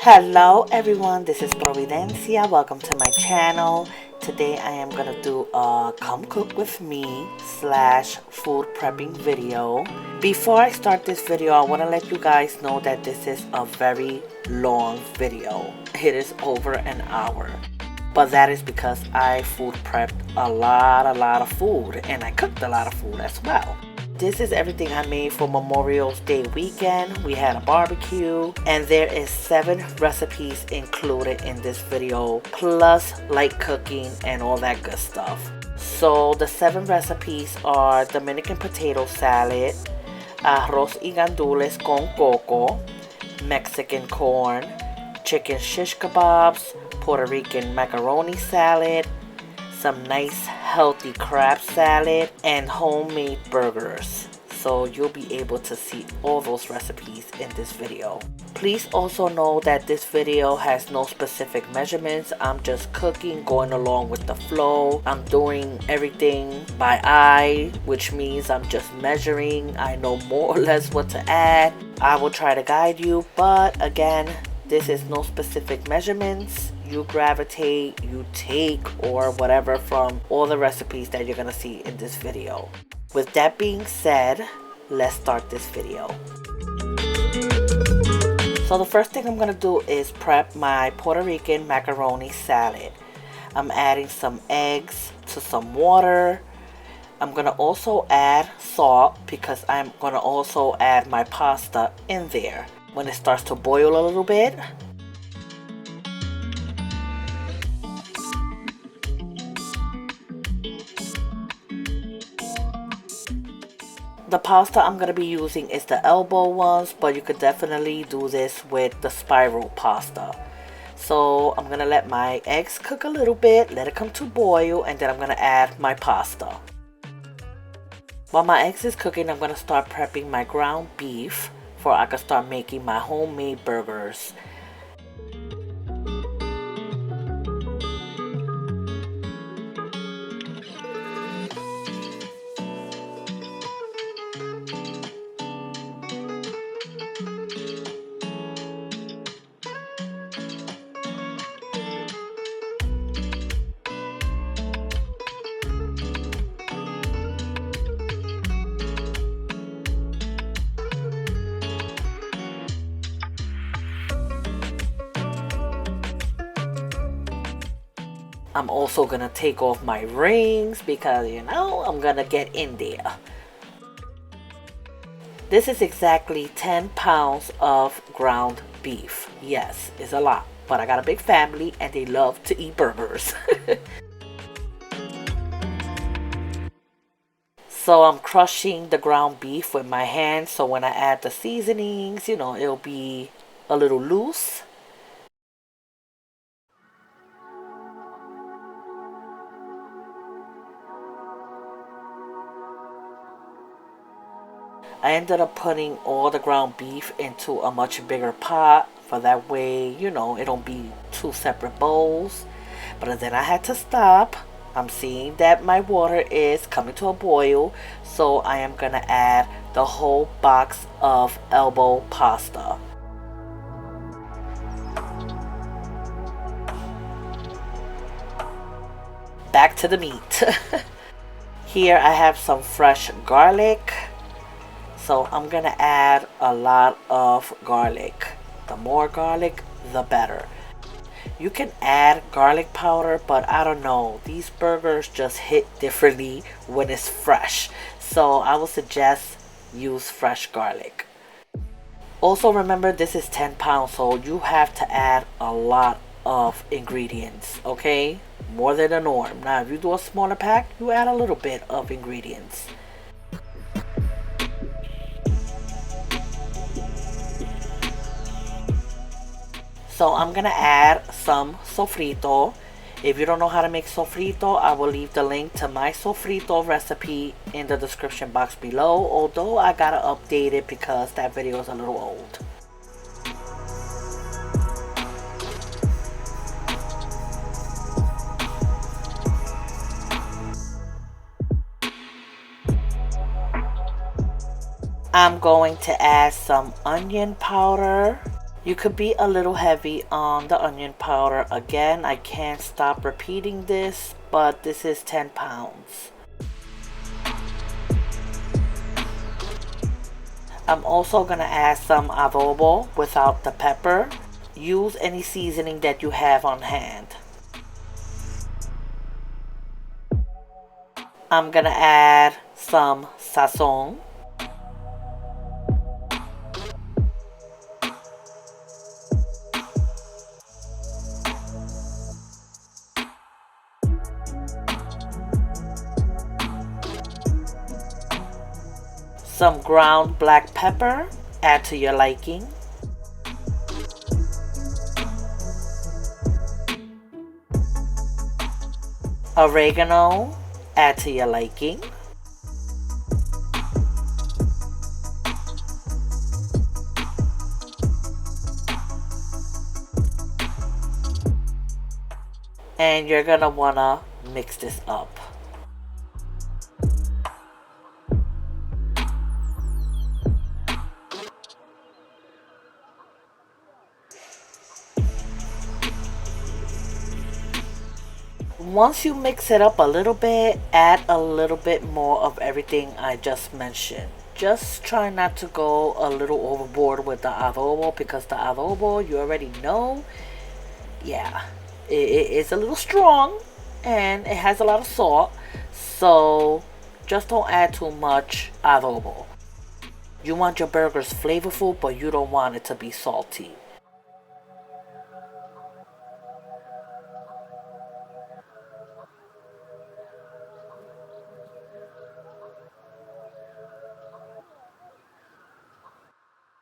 Hello everyone, this is Providencia. Welcome to my channel. Today I am gonna do a come cook with me slash food prepping video. Before I start this video, I want to let you guys know that this is a very long video. It is over an hour. But that is because I food prepped a lot of food, and I cooked a lot of food as well. This is everything I made for Memorial Day weekend. We had a barbecue, and there is 7 recipes included in this video, plus light cooking and all that good stuff. So the 7 recipes are Dominican potato salad, arroz y gandules con coco, Mexican corn, chicken shish kebabs, Puerto Rican macaroni salad, some nice healthy crab salad, and homemade burgers. So you'll be able to see all those recipes in this video. Please also know that this video has no specific measurements. I'm just cooking, going along with the flow. I'm doing everything by eye, which means I'm just measuring. I know more or less what to add. I will try to guide you, but again, this is no specific measurements. You gravitate, you take, or whatever from all the recipes that you're gonna see in this video. With that being said, let's start this video. So the first thing I'm gonna do is prep my Puerto Rican macaroni salad. I'm adding some eggs to some water. I'm gonna also add salt because I'm gonna also add my pasta in there. When it starts to boil a little bit, the pasta I'm going to be using is the elbow ones, but you could definitely do this with the spiral pasta. So I'm going to let my eggs cook a little bit, let it come to boil, and then I'm going to add my pasta. While my eggs is cooking, I'm going to start prepping my ground beef for I can start making my homemade burgers. I'm also gonna take off my rings because I'm gonna get in there. This is exactly 10 pounds of ground beef. Yes, it's a lot, but I got a big family and they love to eat burgers. So I'm crushing the ground beef with my hands, so when I add the seasonings, it'll be a little loose. I ended up putting all the ground beef into a much bigger pot, for that way, it don't be 2 separate bowls. But then I had to stop. I'm seeing that my water is coming to a boil, so I am gonna add the whole box of elbow pasta. Back to the meat. Here I have some fresh garlic. So I'm gonna add a lot of garlic. The more garlic, the better. You can add garlic powder, but I don't know. These burgers just hit differently when it's fresh. So I would suggest use fresh garlic. Also remember, this is 10 pounds, so you have to add a lot of ingredients, okay? More than the norm. Now if you do a smaller pack, you add a little bit of ingredients. So I'm gonna add some sofrito. If you don't know how to make sofrito, I will leave the link to my sofrito recipe in the description box below, although I gotta update it because that video is a little old. I'm going to add some onion powder, You could be a little heavy on the onion powder. Again, I can't stop repeating this, but this is 10 pounds. I'm also going to add some adobo without the pepper. Use any seasoning that you have on hand. I'm going to add some sazon. Some ground black pepper, add to your liking. Oregano, add to your liking. And you're gonna wanna mix this up. Once you mix it up a little bit, add a little bit more of everything I just mentioned. Just try not to go a little overboard with the adobo, because the adobo, you already know, yeah, it's a little strong and it has a lot of salt. So just don't add too much adobo. You want your burgers flavorful, but you don't want it to be salty.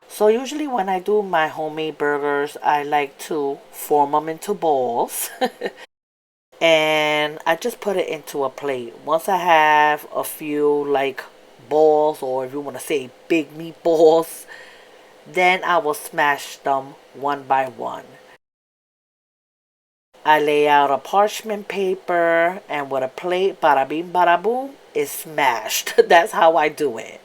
So usually when I do my homemade burgers, I like to form them into balls. And I just put it into a plate. Once I have a few like balls, or if you want to say big meatballs, then I will smash them one by one. I lay out a parchment paper, and with a plate, bada bing bada boom, it's smashed. That's how I do it.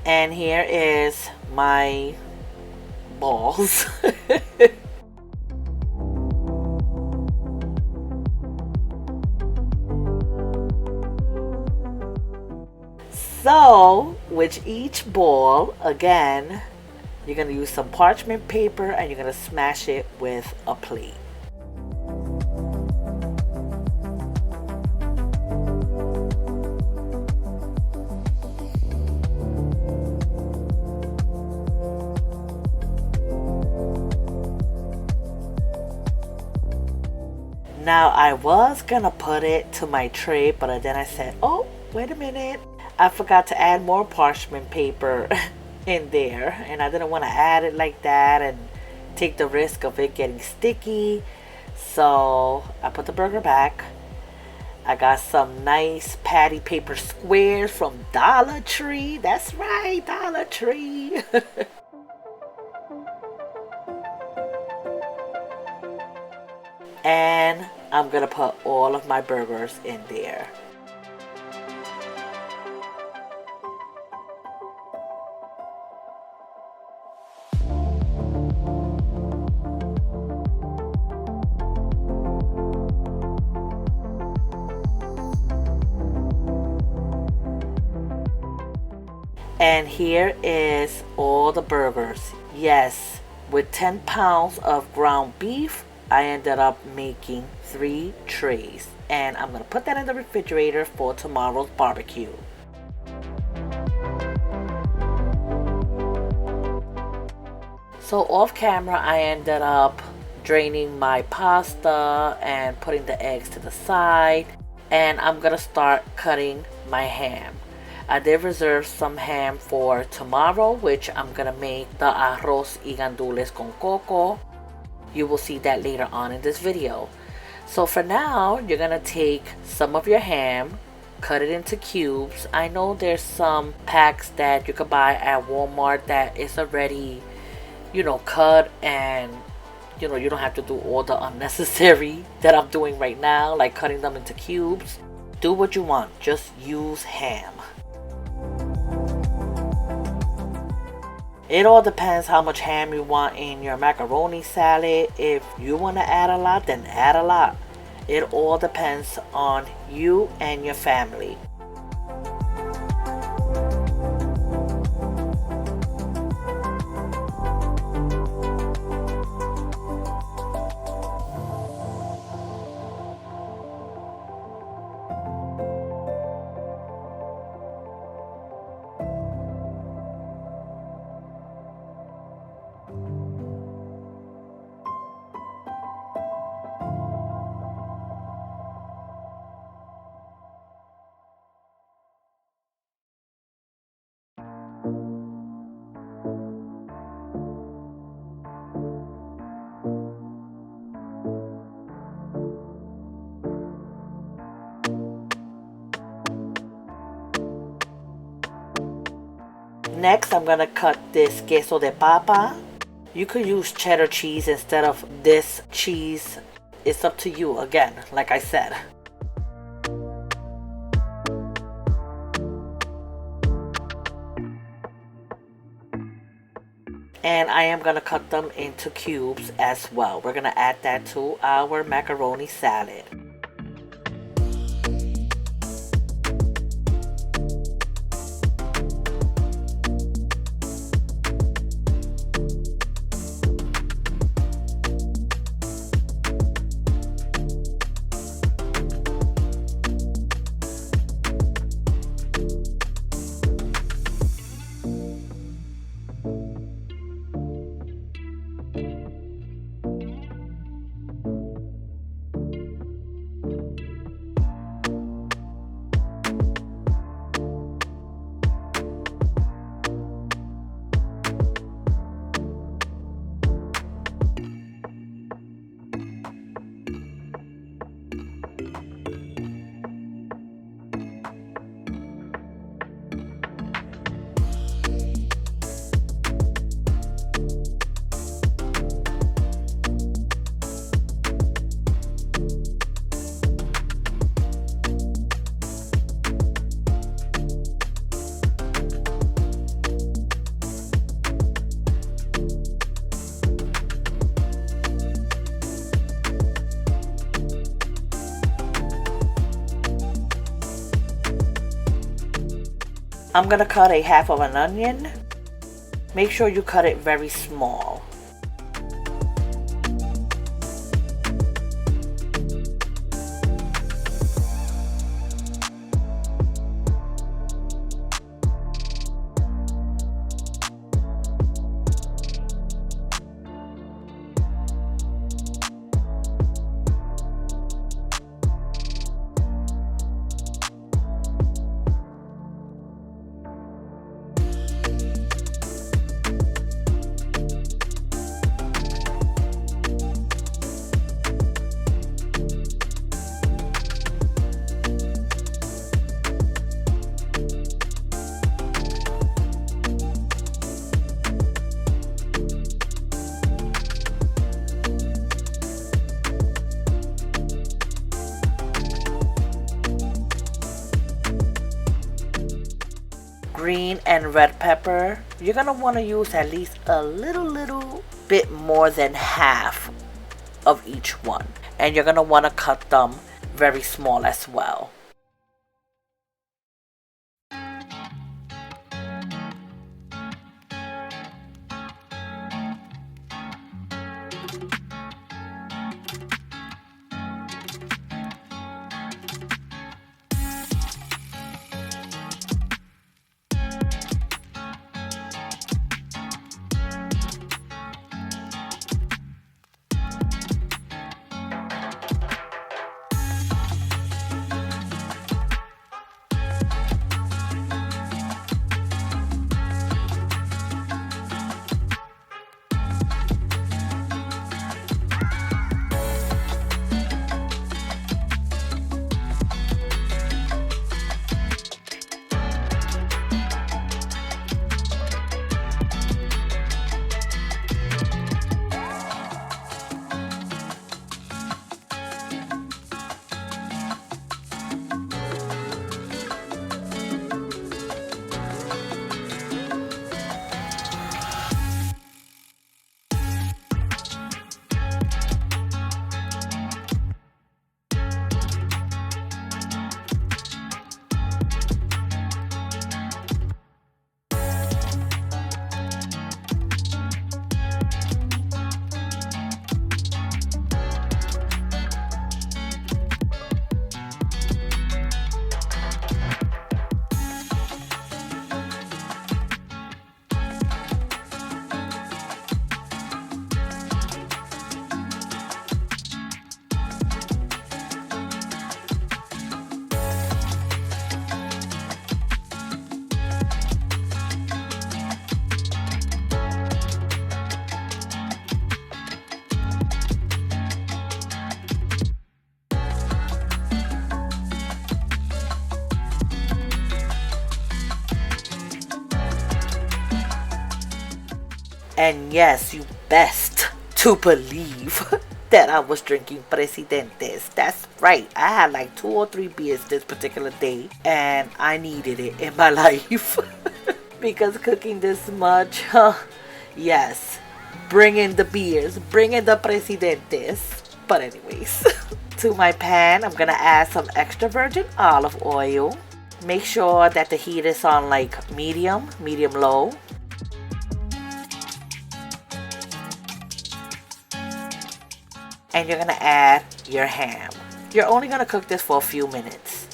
And here is my balls. So with each ball, again, you're going to use some parchment paper and you're going to smash it with a plate. Now I was gonna put it to my tray, but then I said, oh, wait a minute. I forgot to add more parchment paper in there, and I didn't want to add it like that and take the risk of it getting sticky. So I put the burger back. I got some nice patty paper squares from Dollar Tree. That's right, Dollar Tree. And I'm gonna put all of my burgers in there. And here is all the burgers. Yes, with 10 pounds of ground beef, I ended up making 3 trays. And I'm going to put that in the refrigerator for tomorrow's barbecue. So off camera, I ended up draining my pasta and putting the eggs to the side. And I'm going to start cutting my ham. I did reserve some ham for tomorrow, which I'm gonna make the arroz y gandules con coco. You will see that later on in this video. So for now, you're gonna take some of your ham, cut it into cubes. I know there's some packs that you could buy at Walmart that is already, cut, and you don't have to do all the unnecessary that I'm doing right now, like cutting them into cubes. Do what you want, just use ham. It all depends how much ham you want in your macaroni salad. If you want to add a lot, then add a lot. It all depends on you and your family. Next, I'm gonna cut this queso de papa. You could use cheddar cheese instead of this cheese. It's up to you, again, like I said. And I am gonna cut them into cubes as well. We're gonna add that to our macaroni salad. I'm gonna cut a half of an onion. Make sure you cut it very small. Green and red pepper, you're gonna want to use at least a little bit more than half of each one, and you're gonna want to cut them very small as well. And yes, you best to believe that I was drinking Presidentes. That's right. I had like 2 or 3 beers this particular day, and I needed it in my life. Because cooking this much, yes, bring in the beers, bring in the Presidentes. But anyways, to my pan, I'm gonna add some extra virgin olive oil. Make sure that the heat is on like medium low. And you're gonna add your ham. You're only gonna cook this for a few minutes.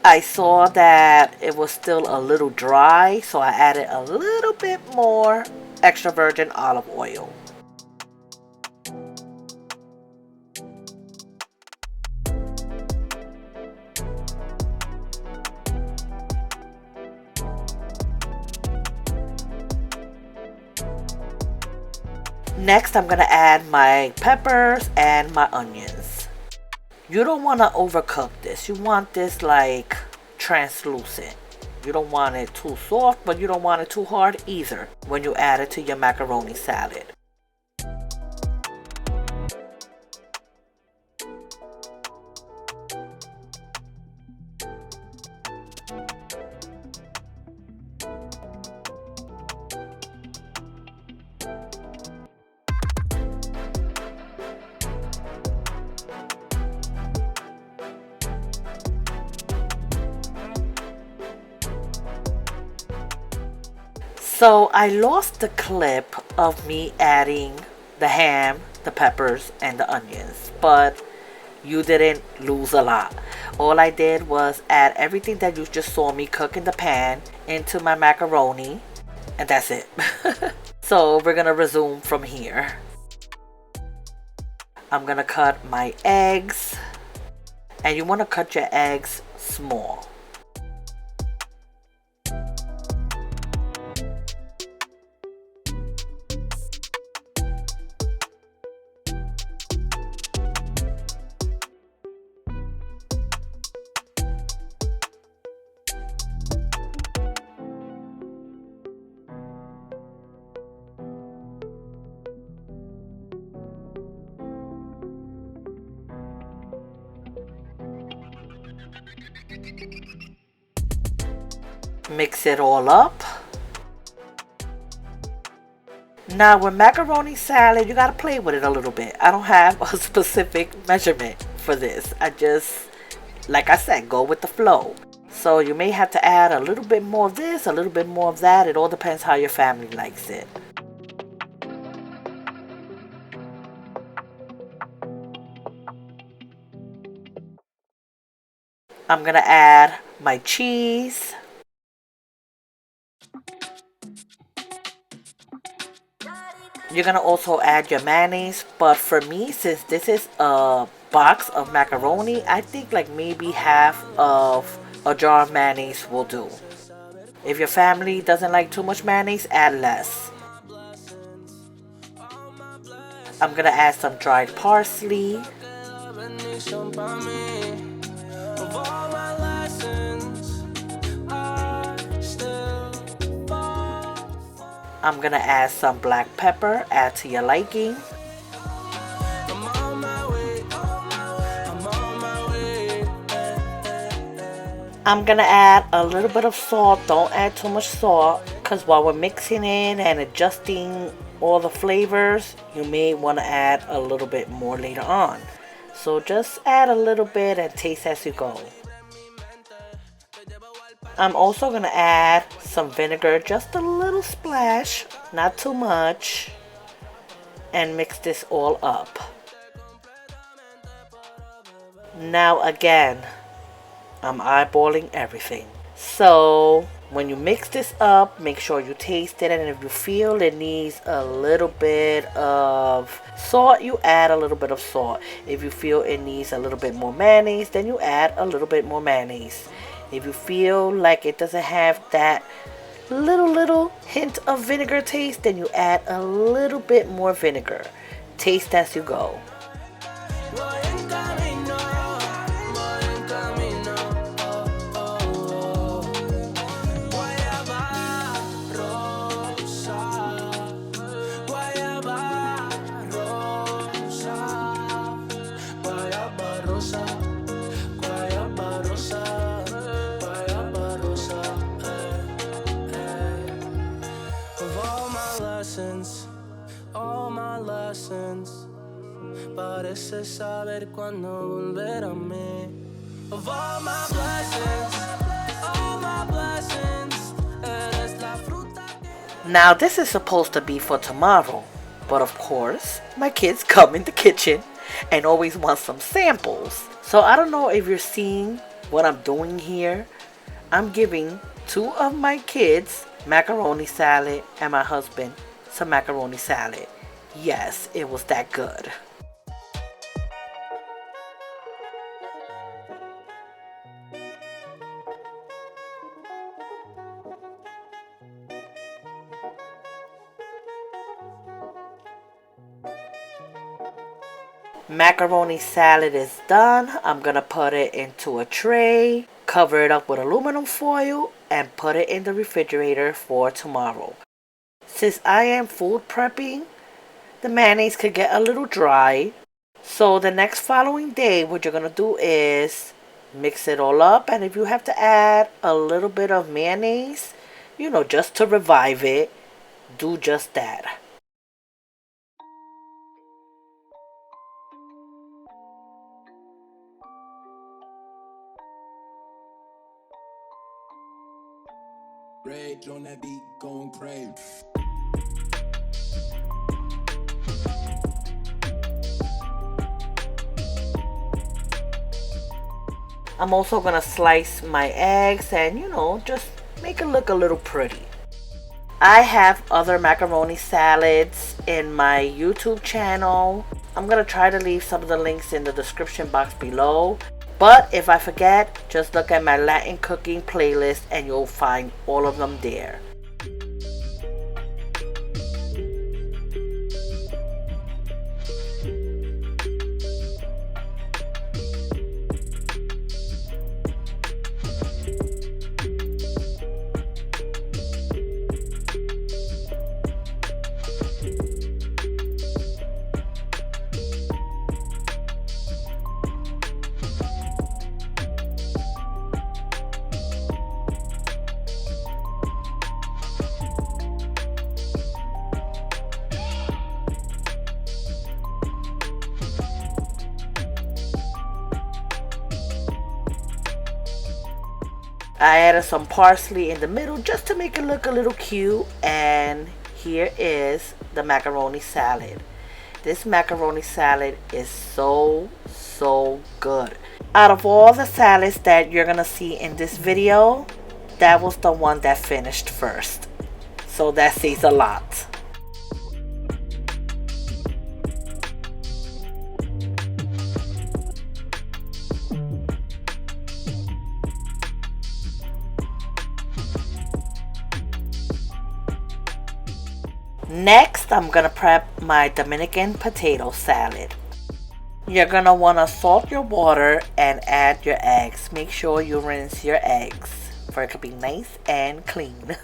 I saw that it was still a little dry, so I added a little bit more extra virgin olive oil. Next, I'm gonna add my peppers and my onions. You don't want to overcook this. You want this like translucent. You don't want it too soft, but you don't want it too hard either when you add it to your macaroni salad. So I lost the clip of me adding the ham, the peppers, and the onions, but you didn't lose a lot. All I did was add everything that you just saw me cook in the pan into my macaroni, and that's it. So we're gonna resume from here. I'm gonna cut my eggs, and you wanna cut your eggs small. Mix it all up. Now with macaroni salad, you gotta play with it a little bit. I don't have a specific measurement for this. I just, like I said, go with the flow. So you may have to add a little bit more of this, a little bit more of that. It all depends how your family likes it. I'm gonna add my cheese. You're gonna also add your mayonnaise, but for me, since this is a box of macaroni, I think like maybe half of a jar of mayonnaise will do. If your family doesn't like too much mayonnaise, add less. I'm gonna add some dried parsley. I'm gonna add some black pepper, add to your liking. I'm gonna add a little bit of salt. Don't add too much salt, because while we're mixing in and adjusting all the flavors, you may want to add a little bit more later on. So just add a little bit and taste as you go. I'm also going to add some vinegar, just a little splash, not too much, and mix this all up. Now again, I'm eyeballing everything. So when you mix this up, make sure you taste it, and if you feel it needs a little bit of salt, you add a little bit of salt. If you feel it needs a little bit more mayonnaise, then you add a little bit more mayonnaise. If you feel like it doesn't have that little hint of vinegar taste, then you add a little bit more vinegar. Taste as you go. All my lessons, parece saber cuándo volver a mí. Of all my blessings, eres la fruta. Now this is supposed to be for tomorrow, but of course, my kids come in the kitchen and always want some samples. So I don't know if you're seeing what I'm doing here. I'm giving 2 of my kids macaroni salad and my husband some macaroni salad. Yes, it was that good. Macaroni salad is done. I'm gonna put it into a tray, cover it up with aluminum foil, and put it in the refrigerator for tomorrow. Since I am food prepping, the mayonnaise could get a little dry. So the next following day, what you're going to do is mix it all up. And if you have to add a little bit of mayonnaise, just to revive it, do just that. Rage on that beat, going crazy. I'm also going to slice my eggs and, just make it look a little pretty. I have other macaroni salads in my YouTube channel. I'm going to try to leave some of the links in the description box below. But if I forget, just look at my Latin cooking playlist and you'll find all of them there. I added some parsley in the middle just to make it look a little cute. And here is the macaroni salad. This macaroni salad is so good. Out of all the salads that you're gonna see in this video, that was the one that finished first. So that says a lot. Next, I'm gonna prep my Dominican potato salad. You're gonna wanna salt your water and add your eggs. Make sure you rinse your eggs for it to be nice and clean.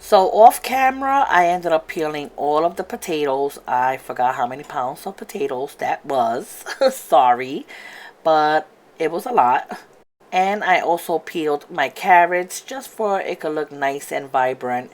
So off camera, I ended up peeling all of the potatoes. I forgot how many pounds of potatoes that was. Sorry. But it was a lot. And I also peeled my carrots just for it could look nice and vibrant.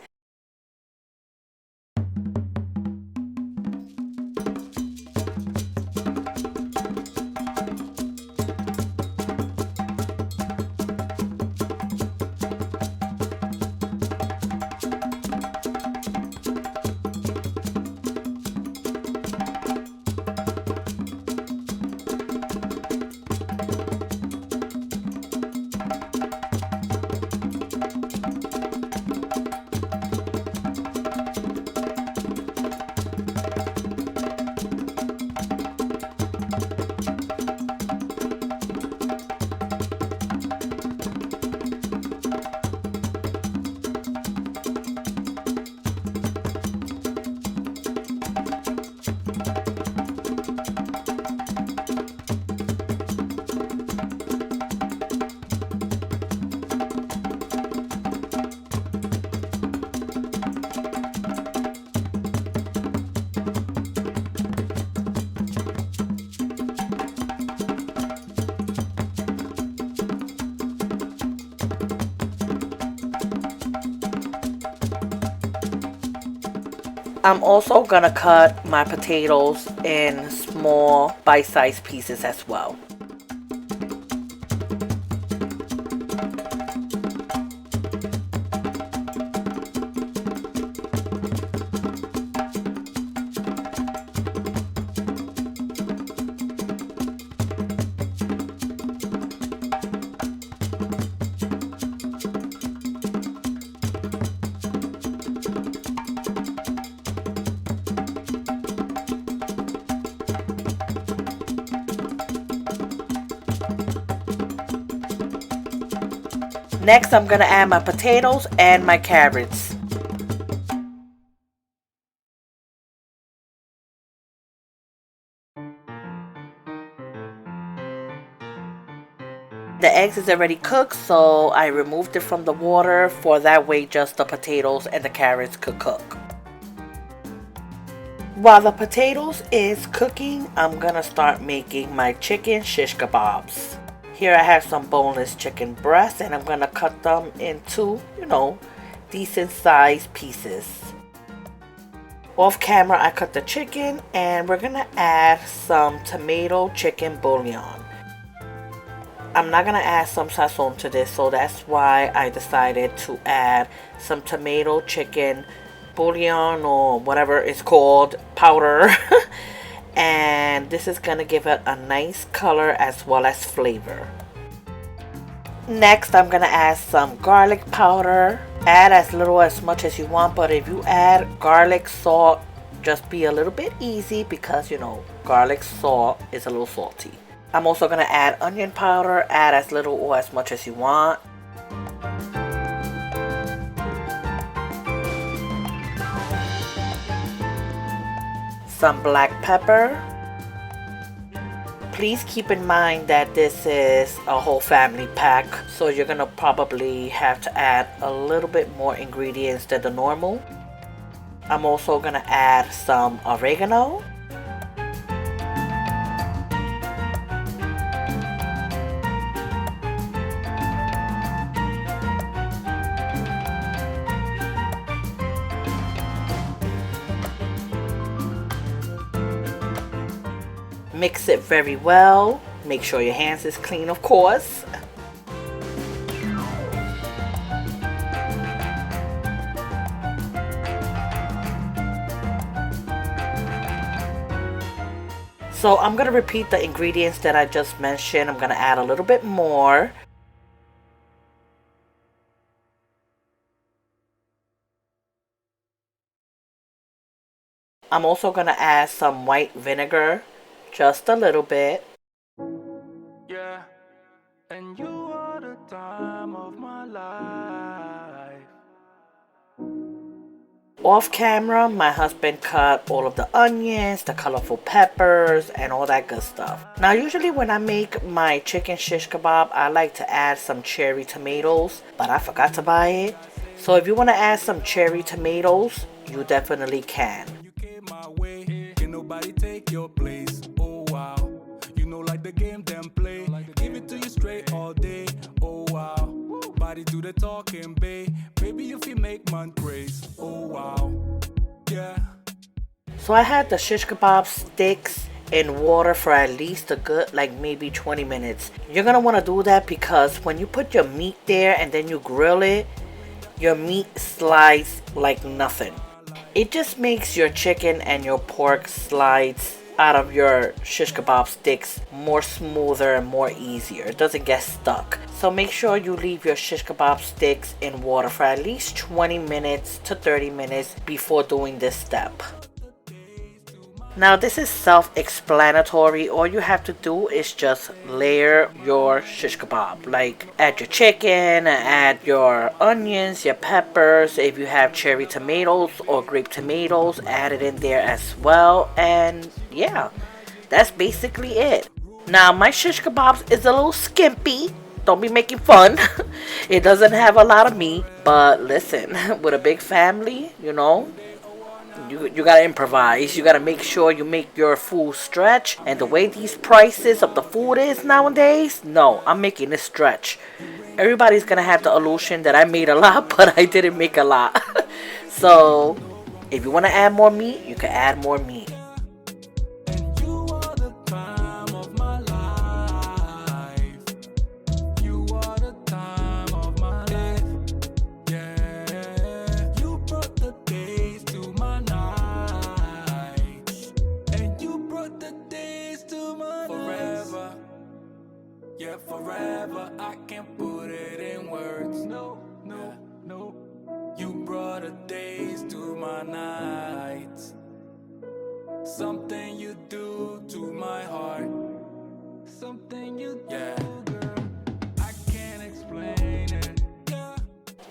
I'm also gonna cut my potatoes in small bite-sized pieces as well. Next, I'm gonna add my potatoes and my carrots. The eggs is already cooked, so I removed it from the water for that way just the potatoes and the carrots could cook. While the potatoes is cooking, I'm gonna start making my chicken shish kebabs. Here I have some boneless chicken breasts and I'm gonna cut them into, decent sized pieces. Off camera I cut the chicken and we're gonna add some tomato chicken bouillon. I'm not gonna add some sazon to this, so that's why I decided to add some tomato chicken bouillon or whatever it's called, powder. And this is gonna give it a nice color as well as flavor. Next, I'm gonna add some garlic powder. Add as little as much as you want, but if you add garlic salt, just be a little bit easy because garlic salt is a little salty. I'm also gonna add onion powder. Add as little or as much as you want. Some black pepper. Please keep in mind that this is a whole family pack, so you're gonna probably have to add a little bit more ingredients than the normal. I'm also gonna add some oregano. Mix it very well. Make sure your hands is clean, of course. So I'm going to repeat the ingredients that I just mentioned. I'm going to add a little bit more. I'm also going to add some white vinegar. Just a little bit. Yeah, and you are the time of my life. Off camera, my husband cut all of the onions, the colorful peppers, and all that good stuff. Now, usually when I make my chicken shish kebab, I like to add some cherry tomatoes, but I forgot to buy it. So if you want to add some cherry tomatoes, you definitely can. You came my way, can nobody take your place. Oh wow, like the game them play. Give it to you straight all day. Oh wow, body do the talking, babe. Baby, if you make man praise. Oh wow, yeah. So I had the shish kebab sticks in water for at least a good maybe 20 minutes. You're gonna want to do that because when you put your meat there and then you grill it, your meat slides like nothing. It just makes your chicken and your pork slides out of your shish kebab sticks more smoother and more easier. It doesn't get stuck. So make sure you leave your shish kebab sticks in water for at least 20 minutes to 30 minutes before doing this step. Now this is self-explanatory. All you have to do is just layer your shish kebab. Add your chicken, add your onions, your peppers. If you have cherry tomatoes or grape tomatoes, add it in there as well. And yeah, that's basically it. Now my shish kebabs is a little skimpy. Don't be making fun. It doesn't have a lot of meat. But listen, with a big family, you gotta improvise. You gotta make sure you make your food stretch. And the way these prices of the food is nowadays, no, I'm making it stretch. Everybody's gonna have the illusion that I made a lot, but I didn't make a lot. So If you want to add more meat, you can add more meat. And you are the time of my life. You are the time of my life. Yeah, you brought the days to my nights. And you brought the days to my forever. Yeah, forever. I can't put it in words. No. You brought the days to my nights. Something you do to my heart. Something you do, girl. I can't explain it. Yeah.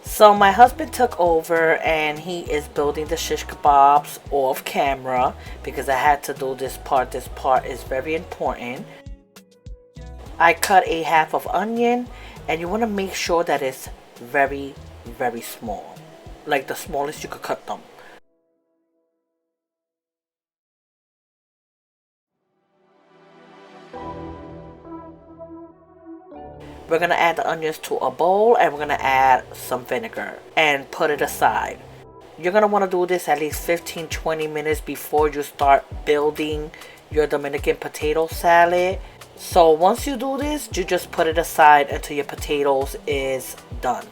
So my husband took over and he is building the shish kebabs off camera because I had to do this part. This part is very important. I cut a half of onion, and you want to make sure that it's very, very small. Like the smallest you could cut them. We're going to add the onions to a bowl, and we're going to add some vinegar and put it aside. You're going to want to do this at least 15-20 minutes before you start building your Dominican potato salad. So once you do this, you just put it aside until your potatoes is done.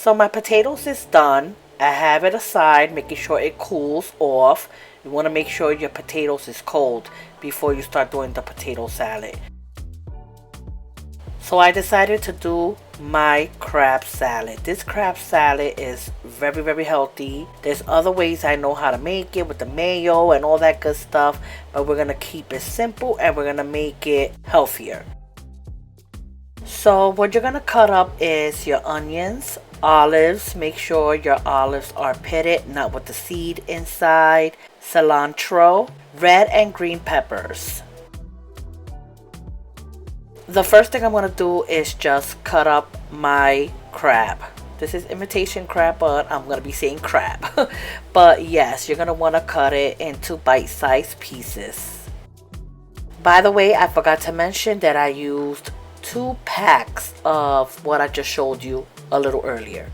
So my potatoes is done. I have it aside, making sure it cools off. You want to make sure your potatoes is cold before you start doing the potato salad. So I decided to do my crab salad. This crab salad is very, very healthy. There's other ways I know how to make it with the mayo and all that good stuff, but we're going to keep it simple and we're going to make it healthier. So what you're going to cut up is your onions, olives. Make sure your olives are pitted, not with the seed inside. Cilantro, red and green peppers. The first thing I'm going to do is just cut up my crab. This is imitation crab, but I'm going to be saying crab. But yes, you're going to want to cut it into bite-sized pieces. By the way, I forgot to mention that I used 2 packs of what I just showed you a little earlier.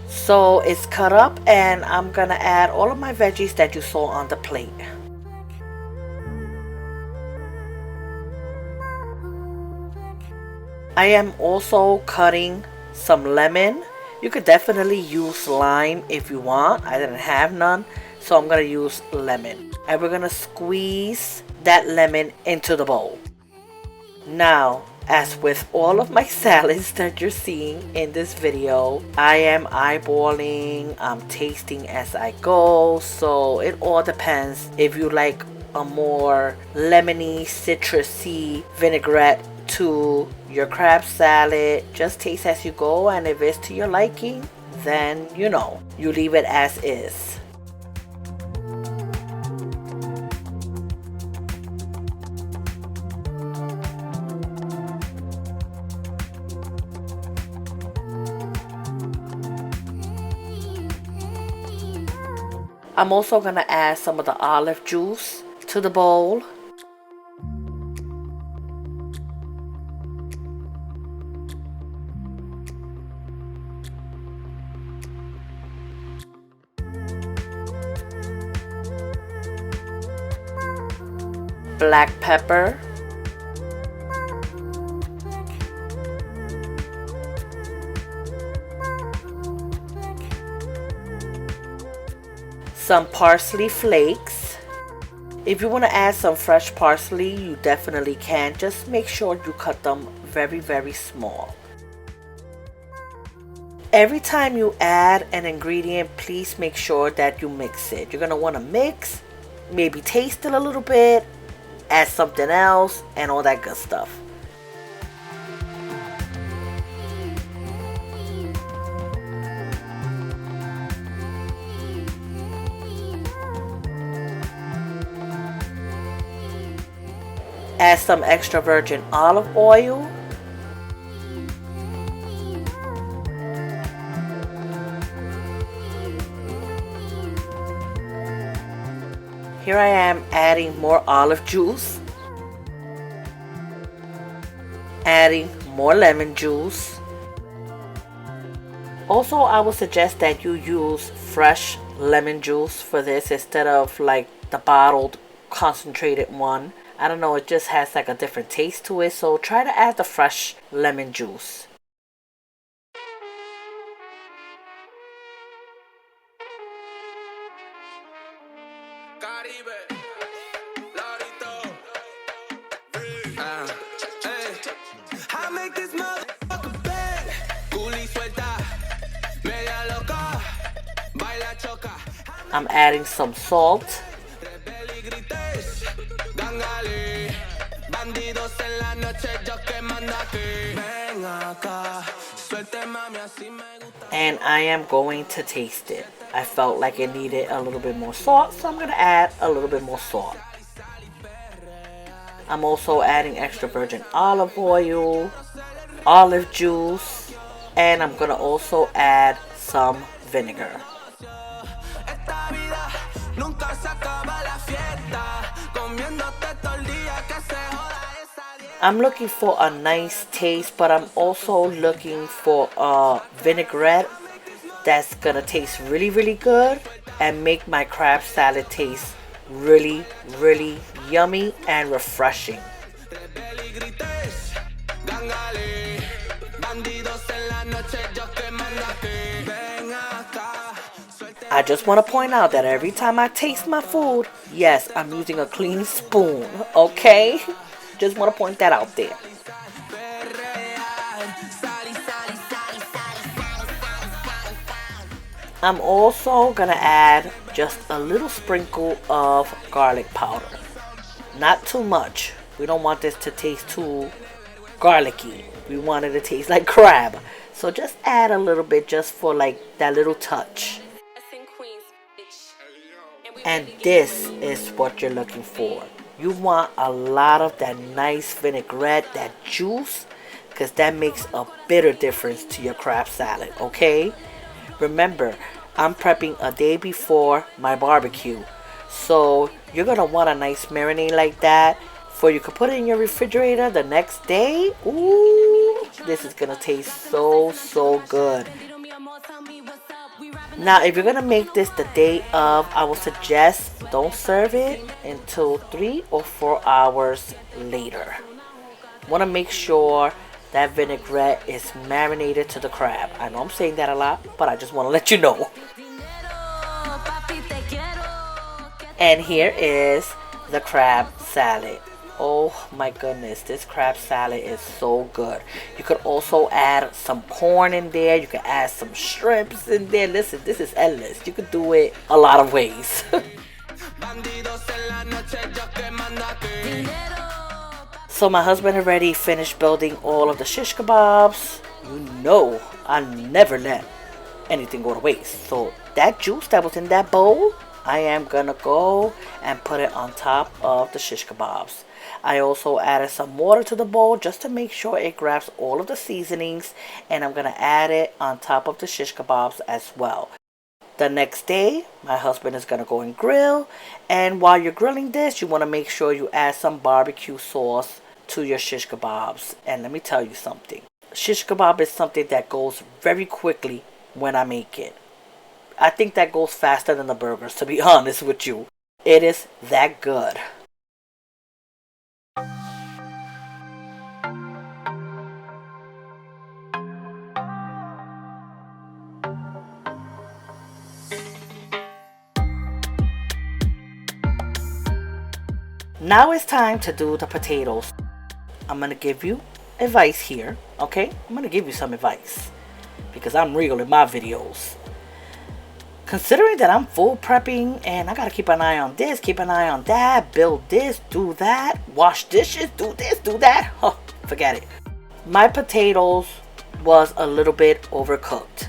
So it's cut up and I'm gonna add all of my veggies that you saw on the plate. I am also cutting some lemon. You could definitely use lime if you want. I didn't have none, so I'm gonna use lemon. And we're gonna squeeze that lemon into the bowl. Now, as with all of my salads that you're seeing in this video, I am eyeballing, I'm tasting as I go, so it all depends if you like a more lemony, citrusy vinaigrette to your crab salad. Just taste as you go, and if it's to your liking, then you know, you leave it as is. I'm also going to add some of the olive juice to the bowl. Black pepper. Some parsley flakes. If you want to add some fresh parsley, you definitely can. Just make sure you cut them very, very small. Every time you add an ingredient, please make sure that you mix it. You're going to want to mix, maybe taste it a little bit, add something else, and all that good stuff. Add some extra virgin olive oil. Here I am adding more olive juice. Adding more lemon juice. Also, I would suggest that you use fresh lemon juice for this instead of like the bottled concentrated one. I don't know, it just has like a different taste to it, so try to add the fresh lemon juice. I'm adding some salt. And I am going to taste it. I felt like it needed a little bit more salt, so I'm going to add a little bit more salt. I'm also adding extra virgin olive oil, olive juice, and I'm going to also add some vinegar. I'm looking for a nice taste, but I'm also looking for a vinaigrette that's gonna taste really, really good and make my crab salad taste really, really yummy and refreshing. I just want to point out that every time I taste my food, yes, I'm using a clean spoon, okay? Just want to point that out there. I'm also going to add just a little sprinkle of garlic powder. Not too much. We don't want this to taste too garlicky. We want it to taste like crab. So just add a little bit just for like that little touch. And this is what you're looking for. You want a lot of that nice vinaigrette, that juice, because that makes a bitter difference to your crab salad, okay? Remember, I'm prepping a day before my barbecue. So you're going to want a nice marinade like that. For you can put it in your refrigerator the next day. Ooh, this is going to taste so, so good. Now, if you're going to make this the day of, I would suggest don't serve it until 3 or 4 hours later. Want to make sure that vinaigrette is marinated to the crab. I know I'm saying that a lot, but I just want to let you know. And here is the crab salad. Oh my goodness, this crab salad is so good. You could also add some corn in there. You could add some shrimps in there. Listen, this is endless. You could do it a lot of ways. So my husband already finished building all of the shish kebabs. You know I never let anything go to waste. So that juice that was in that bowl, I am gonna go and put it on top of the shish kebabs. I also added some water to the bowl just to make sure it grabs all of the seasonings, and I'm gonna add it on top of the shish kebabs as well. The next day, my husband is going to go and grill. And while you're grilling this, you want to make sure you add some barbecue sauce to your shish kebabs. And let me tell you something. Shish kebab is something that goes very quickly when I make it. I think that goes faster than the burgers, to be honest with you. It is that good. Now it's time to do the potatoes. I'm going to give you advice here, okay? I'm going to give you some advice because I'm real in my videos. Considering that I'm food prepping and I got to keep an eye on this, keep an eye on that, build this, do that, wash dishes, do this, do that. Oh, forget it. My potatoes was a little bit overcooked.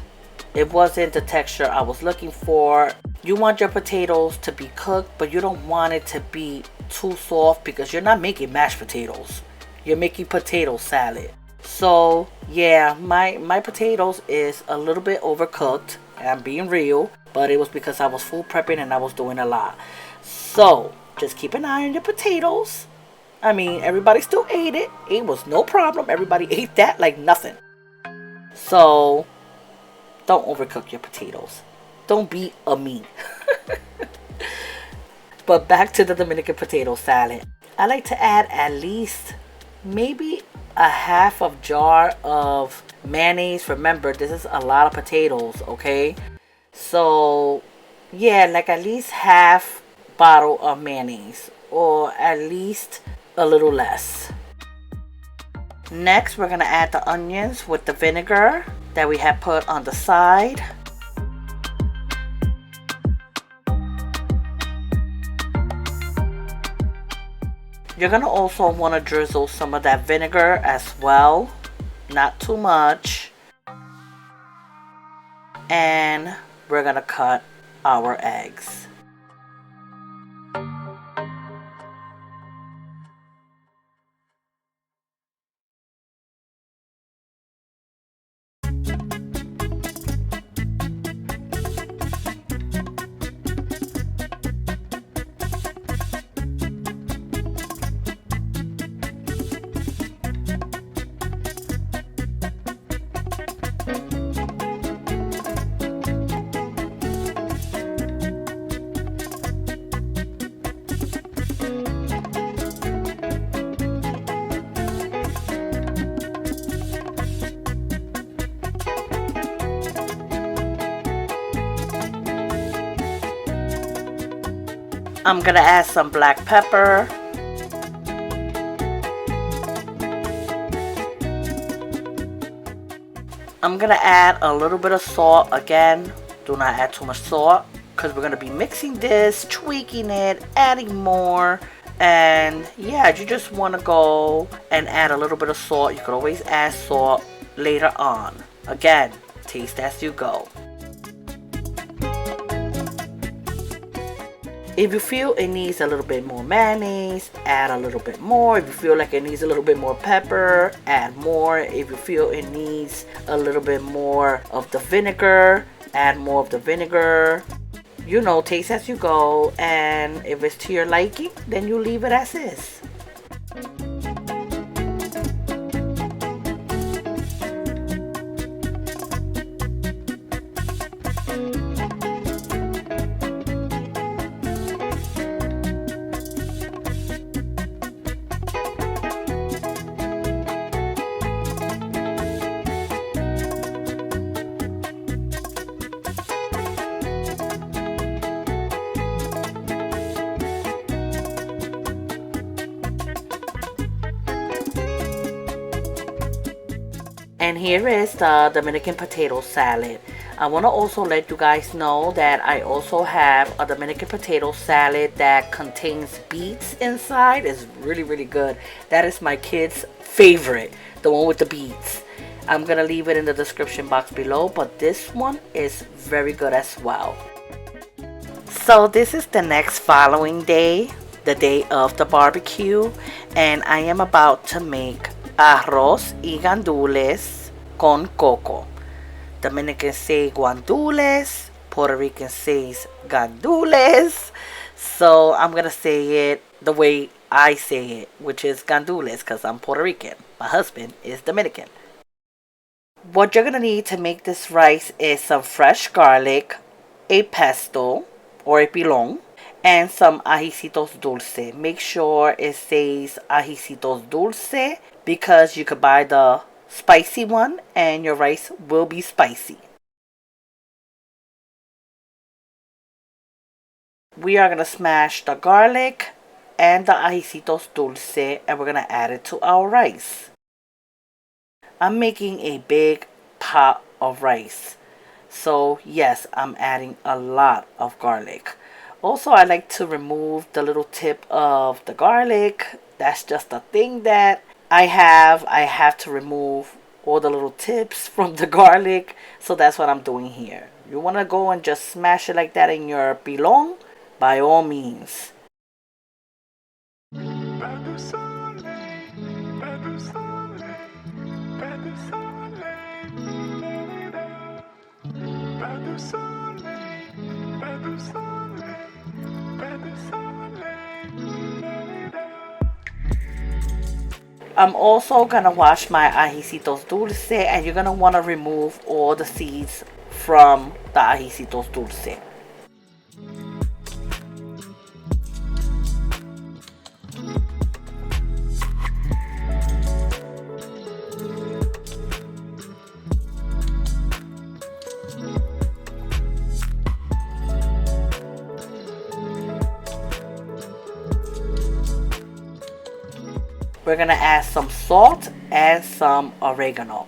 It wasn't the texture I was looking for. You want your potatoes to be cooked, but you don't want it to be too soft because you're not making mashed potatoes. You're making potato salad. So yeah, my potatoes is a little bit overcooked. I'm being real, but it was because I was food prepping and I was doing a lot. So just keep an eye on your potatoes. I mean, everybody still ate it. It was no problem. Everybody ate that like nothing. So don't overcook your potatoes. Don't be a me. But back to the Dominican potato salad. I like to add at least maybe a half of jar of mayonnaise. Remember, this is a lot of potatoes, okay? So yeah, like at least half bottle of mayonnaise, or at least a little less. Next, we're gonna add the onions with the vinegar that we have put on the side. You're gonna also want to drizzle some of that vinegar as well, not too much. And we're gonna cut our eggs. I'm gonna add some black pepper. I'm gonna add a little bit of salt. Again, do not add too much salt because we're gonna be mixing this, tweaking it, adding more. And yeah, you just want to go and add a little bit of salt. You could always add salt later on. Again, taste as you go. If you feel it needs a little bit more mayonnaise, add a little bit more. If you feel like it needs a little bit more pepper, add more. If you feel it needs a little bit more of the vinegar, add more of the vinegar. You know, taste as you go. And if it's to your liking, then you leave it as is. And here is the Dominican potato salad. I want to also let you guys know that I also have a Dominican potato salad that contains beets inside. It's really, really good. That is my kids' favorite, the one with the beets. I'm going to leave it in the description box below, but this one is very good as well. So this is the next following day, the day of the barbecue, and I am about to make arroz y gandules con coco. Dominicans say guandules, Puerto Rican says gandules. So I'm going to say it the way I say it, which is gandules, because I'm Puerto Rican. My husband is Dominican. What you're going to need to make this rice is some fresh garlic, a pesto or a pilon, and some ajicitos dulce. Make sure it says ajicitos dulce because you could buy the spicy one and your rice will be spicy. We are going to smash the garlic and the ajicitos dulce and we're going to add it to our rice. I'm making a big pot of rice. So yes, I'm adding a lot of garlic. Also, I like to remove the little tip of the garlic. That's just a thing that I have. I have to remove all the little tips from the garlic. So that's what I'm doing here. You want to go and just smash it like that in your pilon? By all means. I'm also going to wash my ajicitos dulce and you're going to want to remove all the seeds from the ajicitos dulce. We're going to add some salt and some oregano.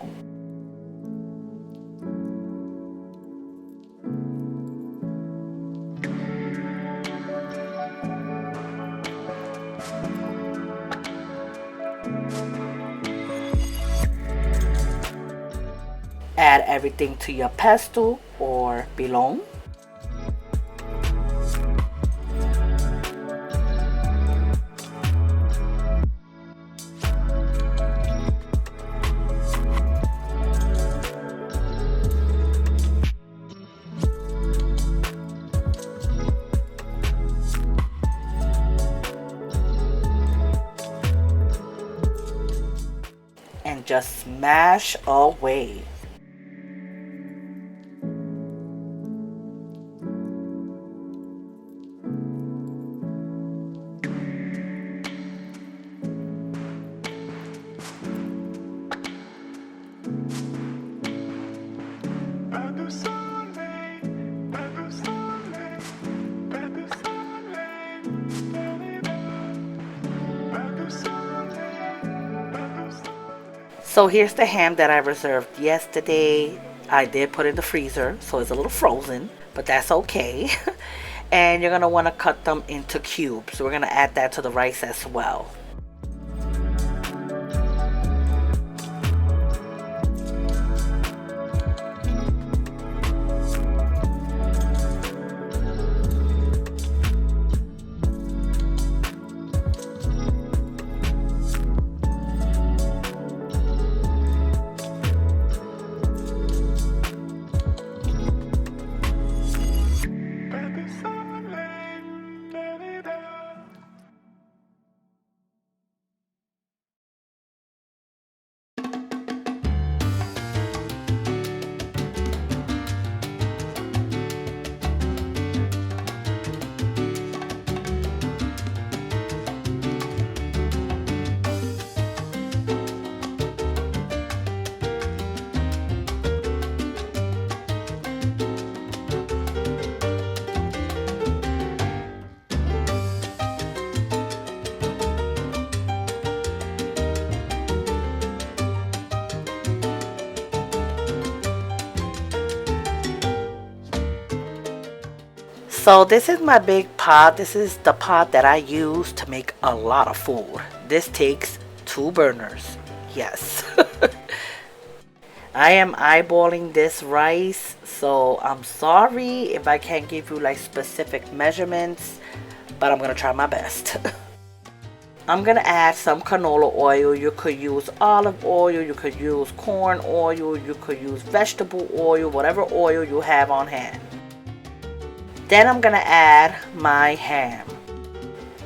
Add everything to your pesto or pilon. And just smash away. So here's the ham that I reserved yesterday. I did put it in the freezer, so it's a little frozen, but that's okay. And you're going to want to cut them into cubes. We're going to add that to the rice as well. So this is my big pot. This is the pot that I use to make a lot of food. This takes 2 burners. Yes. I am eyeballing this rice, so I'm sorry if I can't give you like specific measurements, but I'm gonna try my best. I'm gonna add some canola oil. You could use olive oil, you could use corn oil, you could use vegetable oil, whatever oil you have on hand. Then I'm gonna add my ham.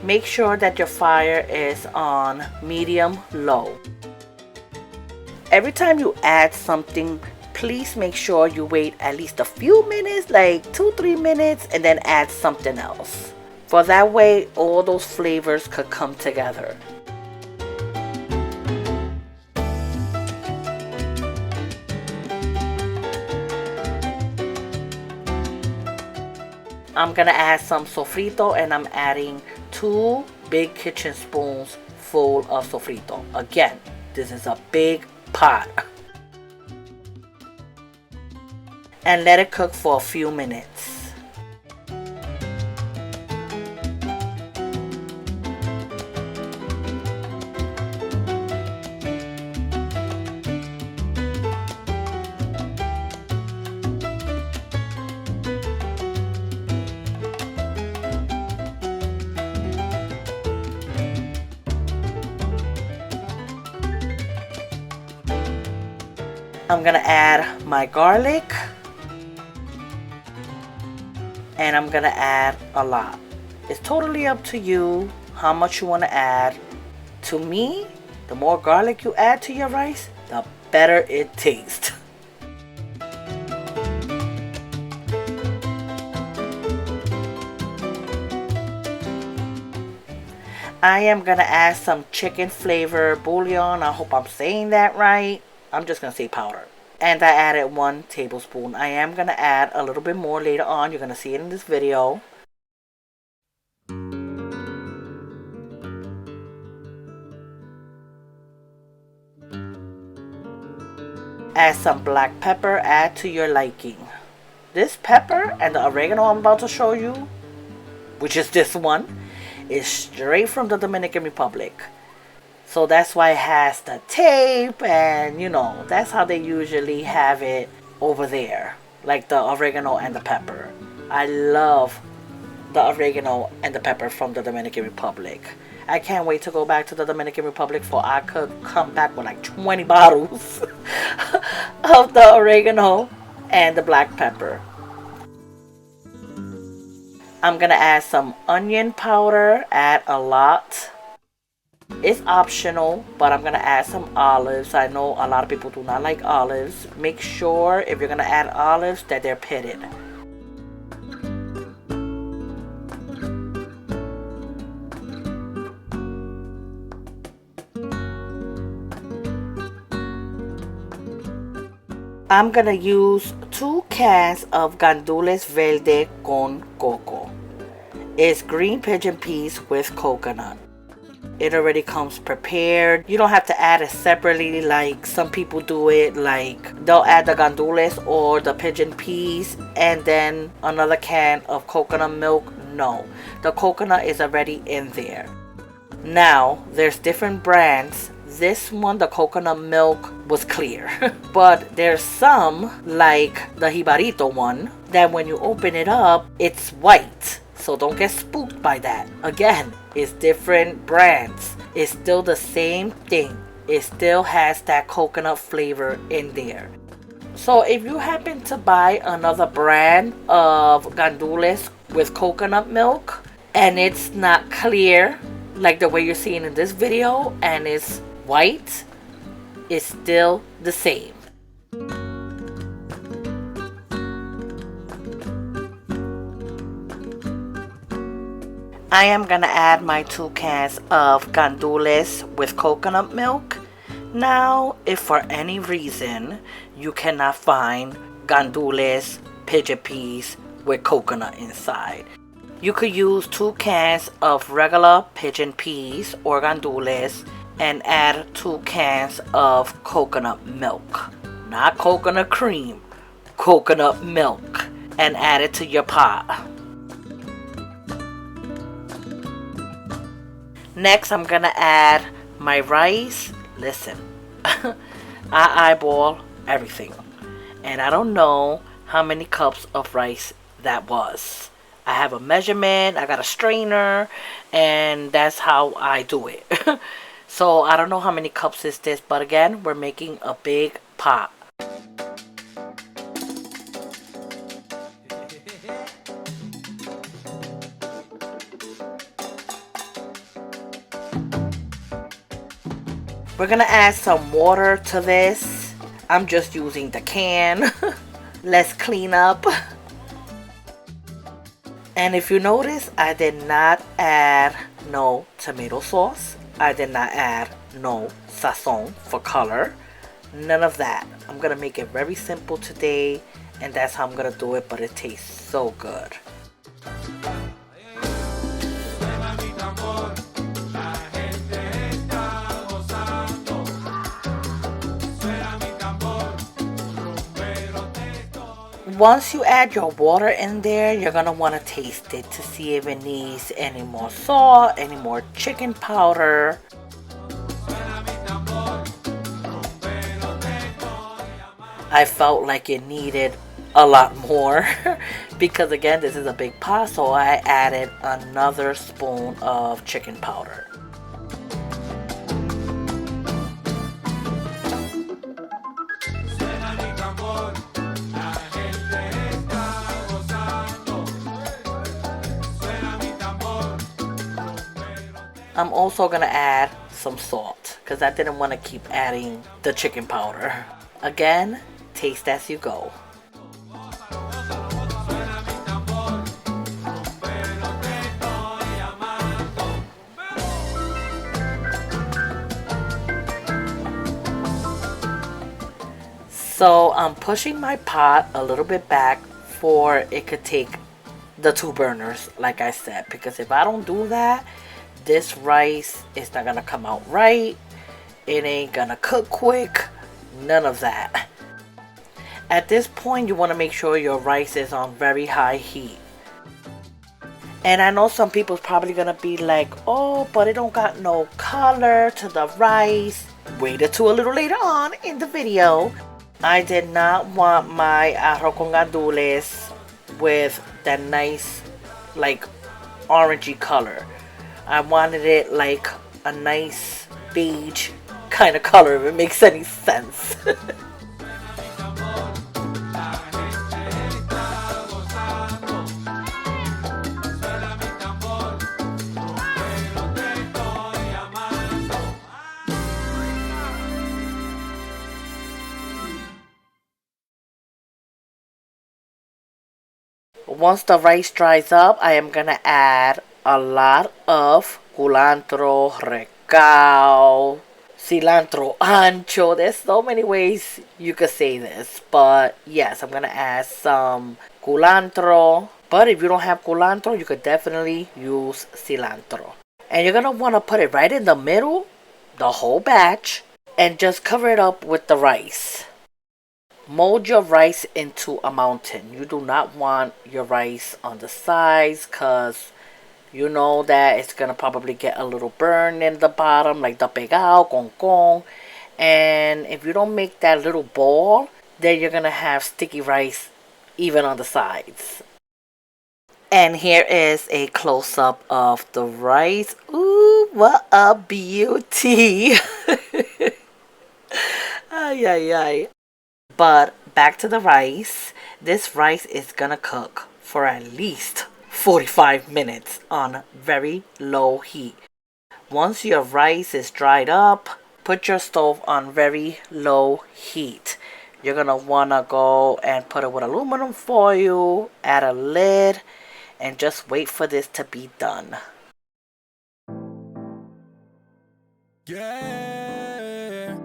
Make sure that your fire is on medium low. Every time you add something, please make sure you wait at least a few minutes, like 2-3 minutes, and then add something else. For that way, all those flavors could come together. I'm gonna add some sofrito, and I'm adding 2 big kitchen spoons full of sofrito. Again, this is a big pot. And let it cook for a few minutes. I'm gonna add my garlic, and I'm gonna add a lot. It's totally up to you how much you want to add. To me, the more garlic you add to your rice, the better it tastes. I am gonna add some chicken flavor bouillon. I hope I'm saying that right. I'm just gonna say powder. And I added 1 tablespoon. I am gonna add a little bit more later on. You're gonna see it in this video. Add some black pepper, add to your liking. This pepper and the oregano I'm about to show you, which is this one, is straight from the Dominican Republic. So that's why it has the tape, and you know, that's how they usually have it over there, like the oregano and the pepper. I love the oregano and the pepper from the Dominican Republic. I can't wait to go back to the Dominican Republic, for I could come back with like 20 bottles of the oregano and the black pepper. I'm gonna add some onion powder, add a lot. It's optional, but I'm gonna add some olives. I know a lot of people do not like olives. Make sure if you're gonna add olives that they're pitted. I'm gonna use 2 cans of gandules verde con coco. It's green pigeon peas with coconut. It already comes prepared. You don't have to add it separately like some people do it. Like they'll add the gandules or the pigeon peas and then another can of coconut milk. No, the coconut is already in there. Now there's different brands. This one, the coconut milk was clear. But there's some, like the Jibarito one, that when you open it up, it's white. So don't get spooked by that. Again, it's different brands. It's still the same thing. It still has that coconut flavor in there. So if you happen to buy another brand of gandules with coconut milk and it's not clear like the way you're seeing in this video and it's white, it's still the same. I am gonna add my 2 cans of gandules with coconut milk. Now, if for any reason you cannot find gandules pigeon peas with coconut inside, you could use 2 cans of regular pigeon peas or gandules and add 2 cans of coconut milk. Not coconut cream, coconut milk, and add it to your pot. Next, I'm gonna add my rice. Listen, I eyeball everything, and I don't know how many cups of rice that was. I have a measurement, I got a strainer, and that's how I do it. So I don't know how many cups is this, but again, we're making a big pot. We're gonna add some water to this. I'm just using the can. Let's clean up. And if you notice, I did not add no tomato sauce. I did not add no sazon for color. None of that. I'm gonna make it very simple today, and that's how I'm gonna do it, but it tastes so good. Once you add your water in there, you're gonna want to taste it to see if it needs any more salt, any more chicken powder. I felt like it needed a lot more because again, this is a big pot, so I added another spoon of chicken powder. I'm also gonna add some salt because I didn't want to keep adding the chicken powder. Again, taste as you go. So I'm pushing my pot a little bit back for it could take the 2 burners, like I said, because if I don't do that, this rice is not gonna come out right. It ain't gonna cook quick. None of that. At this point, you want to make sure your rice is on very high heat. And I know some people's probably gonna be like, oh, but it don't got no color to the rice. Wait until a little later on in the video. I did not want my arroz con gandules with that nice, like, orangey color. I wanted it like a nice beige kind of color, if it makes any sense. Once the rice dries up, I am gonna add a lot of culantro, recao, cilantro ancho. There's so many ways you could say this, but yes, I'm gonna add some culantro. But if you don't have culantro, you could definitely use cilantro. And you're gonna wanna put it right in the middle, the whole batch, and just cover it up with the rice. Mold your rice into a mountain. You do not want your rice on the sides because you know that it's going to probably get a little burn in the bottom, like the pegao, con. And if you don't make that little ball, then you're going to have sticky rice even on the sides. And here is a close-up of the rice. Ooh, what a beauty. Ay, ay, ay. But back to the rice. This rice is gonna cook for at least 45 minutes on very low heat. Once your rice is dried up, put your stove on very low heat. You're gonna wanna go and put it with aluminum foil, add a lid, and just wait for this to be done. Yeah,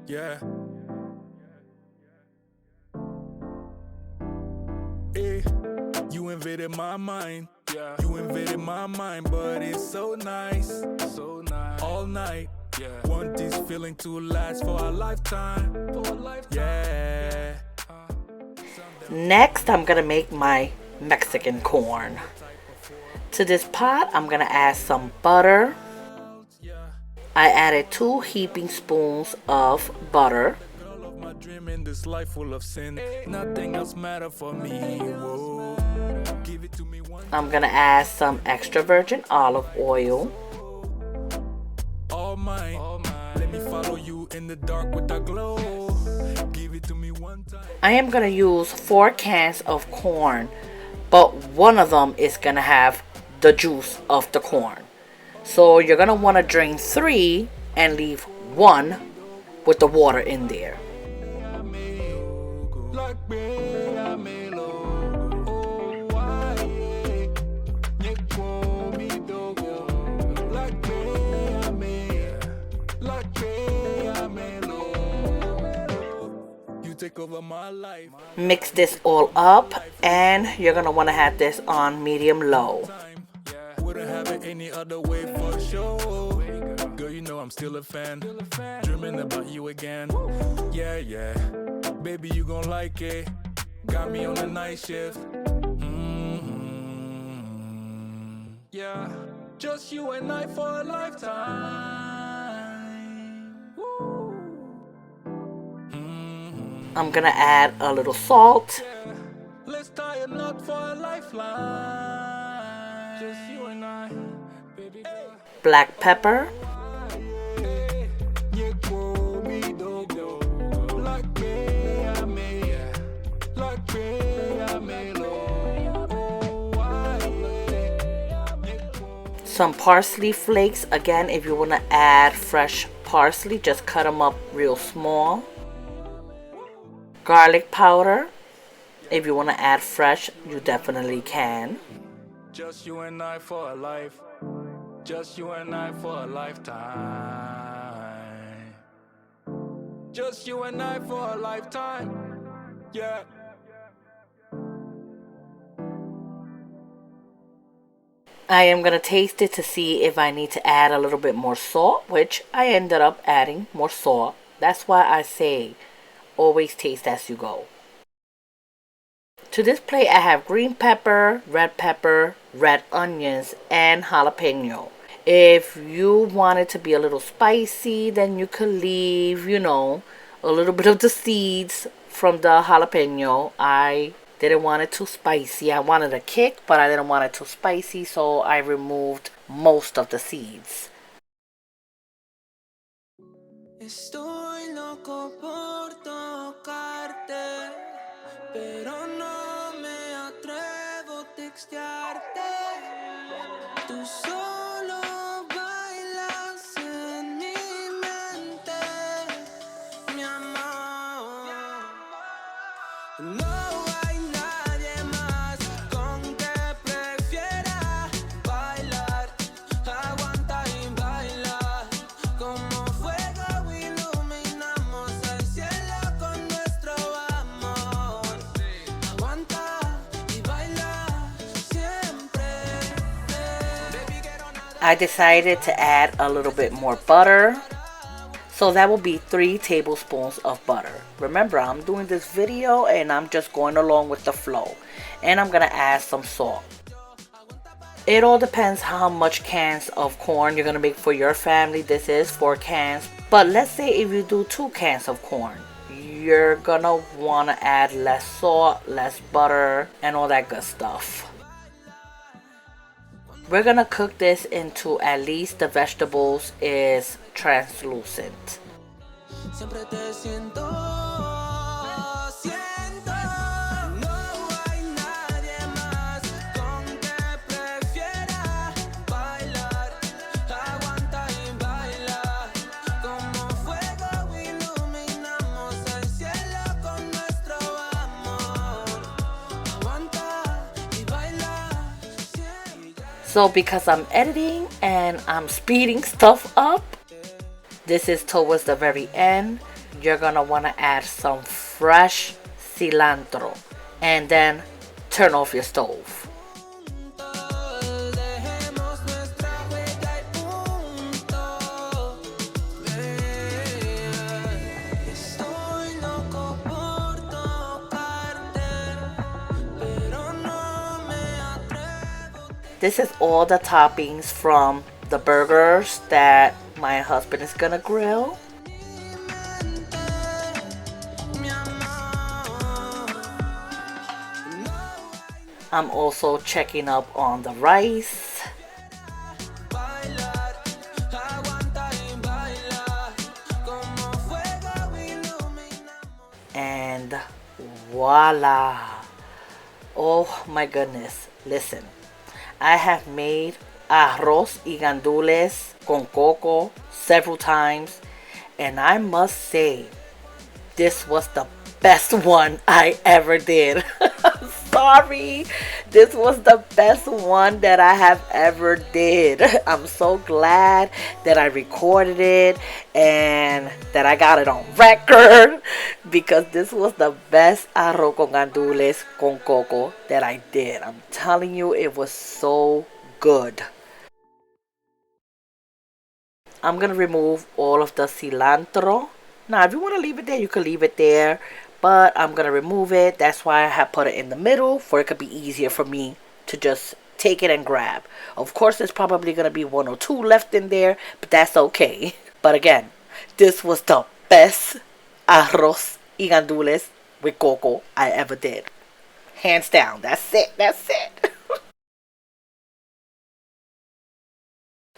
yeah. Hey, you invaded my mind. Yeah, you invaded my mind, but it's so nice, so nice. All night, yeah. Want this feeling to last for a lifetime, Yeah. Next, I'm gonna make my Mexican corn. To this pot, I'm gonna add some butter. I added 2 heaping spoons of butter. Dream in this life full of sin. Nothing else matter for me. Whoa. Give it to me one. I'm gonna add some extra virgin olive oil. All mine. Let me follow you in the dark with a glow. Give it to me one time. I am gonna use 4 cans of corn, but one of them is gonna have the juice of the corn. So you're gonna wanna drain 3 and leave one with the water in there. Take over my life. Mix this all up, and you're gonna want to have this on medium low. Wouldn't have it any other way for sure. Girl, you know I'm still a fan. Dreaming about you again. Yeah, yeah. Baby, you gon' like it. Got me on the night shift. Yeah. Just you and I for a lifetime. I'm gonna add a little salt. Yeah. Let's tie a knot for a lifeline. Just you and I, baby girl. Black pepper. Some parsley flakes. Again, if you want to add fresh parsley, just cut them up real small. Garlic powder. If you want to add fresh, you definitely can. Just you and I for a life. Just you and I for a lifetime. Just you and I for a lifetime. Yeah. I am going to taste it to see if I need to add a little bit more salt, which I ended up adding more salt. That's why I say always taste as you go. To this plate I have green pepper, red onions, and jalapeno. If you want it to be a little spicy, then you could leave, you know, a little bit of the seeds from the jalapeno. I didn't want it too spicy. I wanted a kick, but I didn't want it too spicy, so I removed most of the seeds. Estoy loco por tocarte, pero no me atrevo a textearte. Tú solo bailas en mi mente, mi amor. No hay nadie más con que prefiera bailar, aguanta y baila como fuego. Iluminamos el cielo con nuestro amor. Aguanta y baila siempre. I decided to add a little bit more butter. So that will be 3 tablespoons of butter. Remember, I'm doing this video and I'm just going along with the flow. And I'm going to add some salt. It all depends how much cans of corn you're going to make for your family. This is 4 cans. But let's say if you do 2 cans of corn, you're going to want to add less salt, less butter, and all that good stuff. We're going to cook this into at least the vegetables is translucent. Siempre te siento, siento. No hay nadie más con que prefiera bailar, aguanta y baila como fuego. Iluminamos el cielo con nuestro amor. Aguanta y baila siempre. So because I'm editing and I'm speeding stuff up, this is towards the very end. You're gonna want to add some fresh cilantro and then turn off your stove. Dejemos nuestra huella y punto. Estoy loco por tocarte, pero no me atrevo. This is all the toppings from the burgers that my husband is gonna grill. I'm also checking up on the rice. And voila. Oh my goodness. Listen, I have made arroz y gandules con coco several times, And I must say, this was the best one I ever did. Sorry, this was the best one that I have ever did. I'm so glad that I recorded it and that I got it on record, because this was the best arroz con gandules con coco that I did. I'm telling you, it was so good. I'm gonna remove all of the cilantro. Now, if you want to leave it there, you can leave it there. But I'm going to remove it. That's why I have put it in the middle, for it could be easier for me to just take it and grab. Of course, there's probably going to be one or two left in there, but that's okay. But again, this was the best arroz y gandules with coco I ever did. Hands down. That's it. That's it.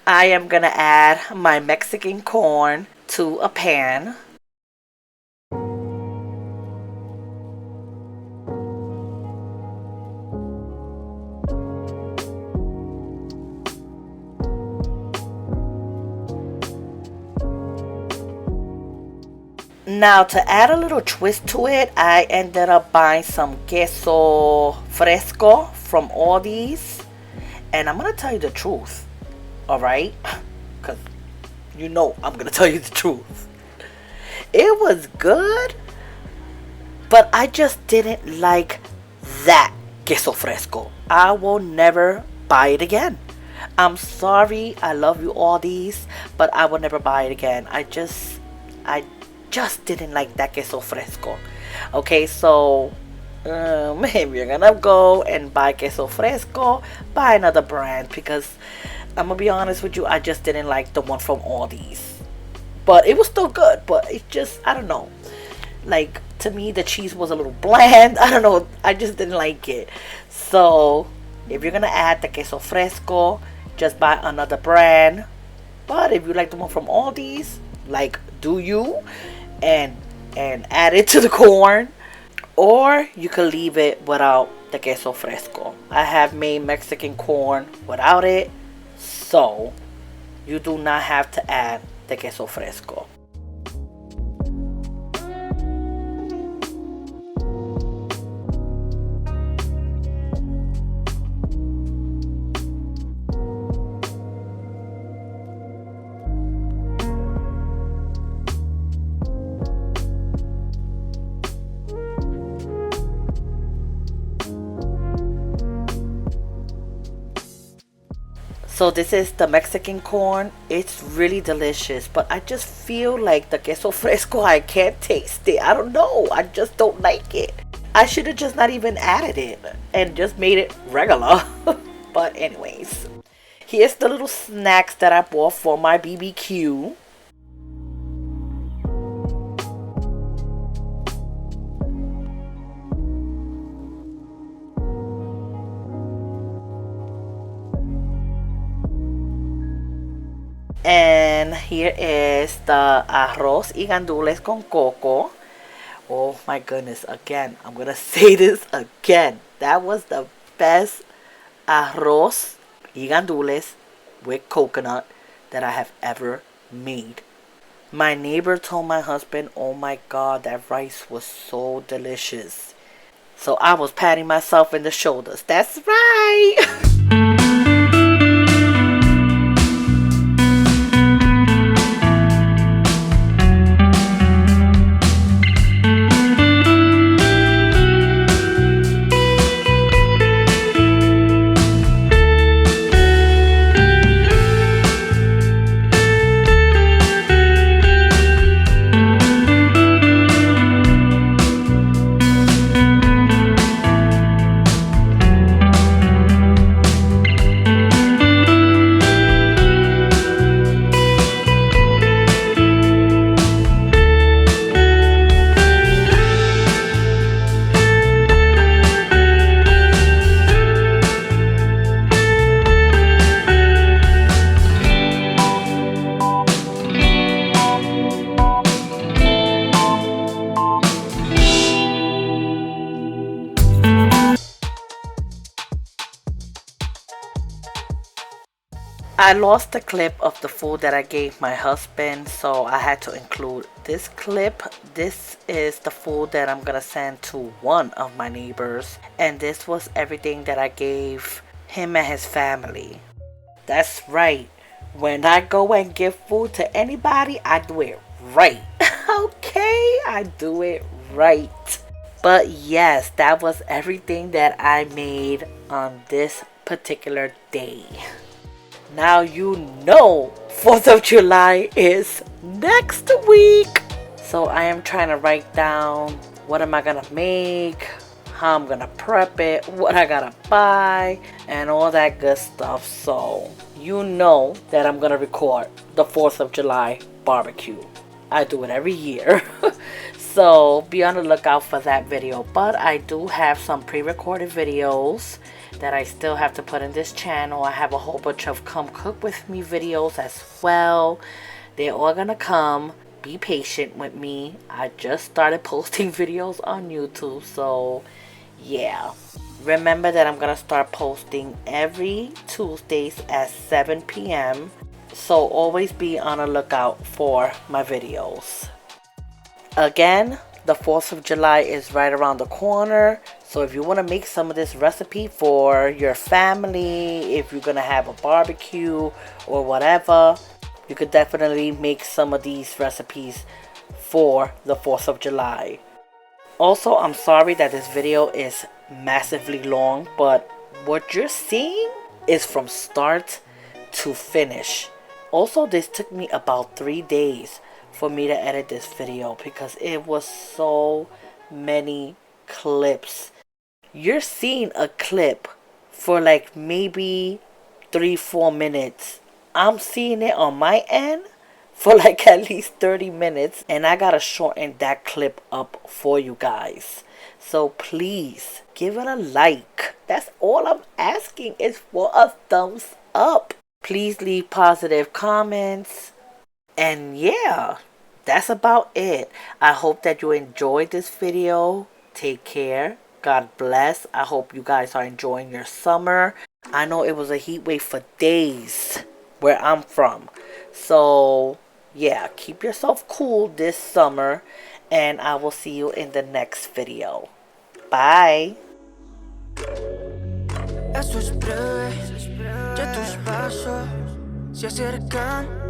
I am going to add my Mexican corn to a pan. Now, to add a little twist to it, I ended up buying some queso fresco from Aldi's. And I'm going to tell you the truth, alright? Because you know I'm going to tell you the truth. It was good, but I just didn't like that queso fresco. I will never buy it again. I'm sorry, I love you Aldi's, but I will never buy it again. I just didn't like that queso fresco. Okay, so if you're gonna go and buy queso fresco, buy another brand, because I'm gonna be honest with you, I just didn't like the one from Aldi's. But it was still good, but it just, I don't know, like, to me the cheese was a little bland. I don't know, I just didn't like it. So if you're gonna add the queso fresco, just buy another brand. But if you like the one from Aldi's, like, do you, and add it to the corn, or you can leave it without the queso fresco. I have made Mexican corn without it, so you do not have to add the queso fresco. So this is the Mexican corn. It's really delicious, but I just feel like the queso fresco, I can't taste it. I don't know, I just don't like it. I should have just not even added it and just made it regular. But anyways, here's the little snacks that I bought for my BBQ. And here is the arroz y gandules con coco. Oh my goodness, again, I'm gonna say this again. That was the best arroz y gandules with coconut that I have ever made. My neighbor told my husband, oh my god, that rice was so delicious. So I was patting myself in the shoulders. That's right. I lost the clip of the food that I gave my husband, so I had to include this clip. This is the food that I'm gonna send to one of my neighbors, and this was everything that I gave him and his family. That's right. When I go and give food to anybody, I do it right. Okay, I do it right. But yes, that was everything that I made on this particular day. Now you know 4th of July is next week. So I am trying to write down what am I gonna make, how I'm gonna prep it, what I gotta buy, and all that good stuff. So you know that I'm gonna record the 4th of July barbecue. I do it every year. So be on the lookout for that video. But I do have some pre-recorded videos that I still have to put in this channel. I have a whole bunch of come cook with me videos as well. They're all gonna come. Be patient with me. I just started posting videos on YouTube, so yeah. Remember that I'm gonna start posting every Tuesdays at 7 p.m. So always be on the lookout for my videos. Again, the 4th of July is right around the corner. So if you want to make some of this recipe for your family, if you're going to have a barbecue or whatever, you could definitely make some of these recipes for the 4th of July. Also, I'm sorry that this video is massively long, but what you're seeing is from start to finish. Also, this took me about 3 days for me to edit this video because it was so many clips. You're seeing a clip for like maybe 3-4 minutes. I'm seeing it on my end for like at least 30 minutes, and I gotta shorten that clip up for you guys. So please give it a like. That's all I'm asking is for a thumbs up. Please leave positive comments. And yeah, that's about it. I hope that you enjoyed this video. Take care. God bless. I hope you guys are enjoying your summer. I know it was a heat wave for days where I'm from. So yeah, keep yourself cool this summer. And I will see you in the next video. Bye. Eso es breve, ya tus pasos se acercan.